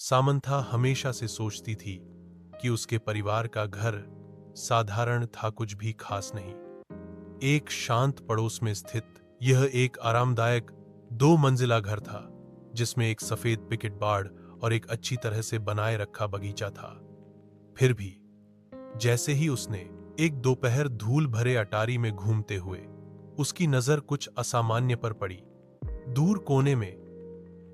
Samantha हमेशा से सोचती थी कि उसके परिवार का घर साधारण था, कुछ भी खास नहीं। एक शांत पड़ोस में स्थित यह एक आरामदायक 2 मंजिला घर था, जिसमें एक सफेद पिकेट बाड़ और एक अच्छी तरह से बनाए रखा बगीचा था। फिर भी जैसे ही उसने एक दोपहर धूल भरे अटारी में घूमते हुए उसकी नजर कुछ असामान्य पर पड़ी। दूर कोने में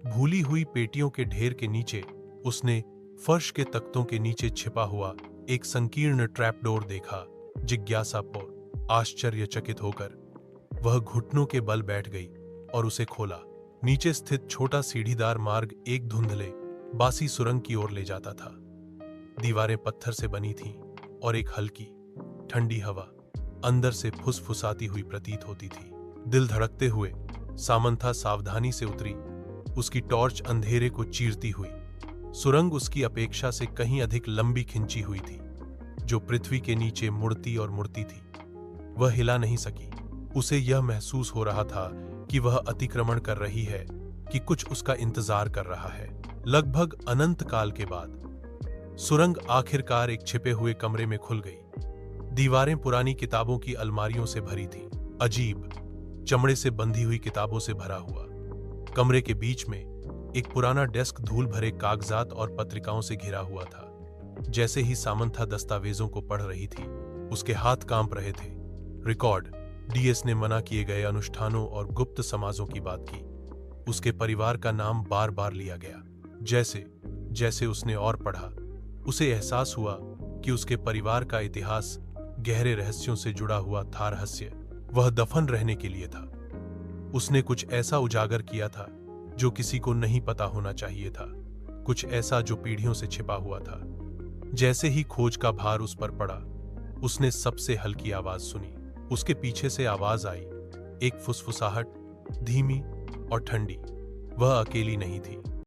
भूली हुई पेटियों के ढेर के नीचे उसने फर्श के तख्तों के नीचे छिपा हुआ एक संकीर्ण ट्रैपडोर देखा। जिज्ञासापूर्ण आश्चर्यचकित होकर वह घुटनों के बल बैठ गई और उसे खोला। नीचे स्थित छोटा सीढ़ीदार मार्ग एक धुंधले बासी सुरंग की ओर ले जाता था। दीवारें पत्थर से बनी थीं और एक हल्की ठंडी हवा अंदर से फुसफुसाती हुई प्रतीत होती थी। दिल धड़कते हुए सामंथा सावधानी से उतरी। उसकी टॉर्च अंधेरे को चीरती हुई सुरंग उसकी अपेक्षा से कहीं अधिक लंबी खिंची हुई थी, जो पृथ्वी के नीचे मुड़ती और मुड़ती थी। वह हिला नहीं सकी। उसे यह महसूस हो रहा था कि वह अतिक्रमण कर रही है, कि कुछ उसका इंतजार कर रहा है। लगभग अनंत काल के बाद सुरंग आखिरकार एक छिपे हुए कमरे में खुल गई। दीवारें पुरानी किताबों की अलमारियों से भरी थीं, अजीब चमड़े से बंधी हुई किताबों से भरा हुआ। कमरे के बीच में एक पुराना डेस्क धूल भरे कागजात और पत्रिकाओं से घिरा हुआ था। जैसे ही सामंथा दस्तावेजों को पढ़ रही थी, उसके हाथ कांप रहे थे। रिकॉर्ड, डीएस ने मना किए गए अनुष्ठानों और गुप्त समाजों की बात की। उसके परिवार का नाम बार बार लिया गया। जैसे जैसे उसने और पढ़ा, उसे एहसास हुआ कि उसके परिवार का इतिहास गहरे रहस्यों से जुड़ा हुआ था। रहस्य वह दफन रहने के लिए था। उसने कुछ ऐसा उजागर किया था जो किसी को नहीं पता होना चाहिए था, कुछ ऐसा जो पीढ़ियों से छिपा हुआ था। जैसे ही खोज का भार उस पर पड़ा, उसने सबसे हल्की आवाज सुनी। उसके पीछे से आवाज आई, एक फुसफुसाहट, धीमी और ठंडी। वह अकेली नहीं थी।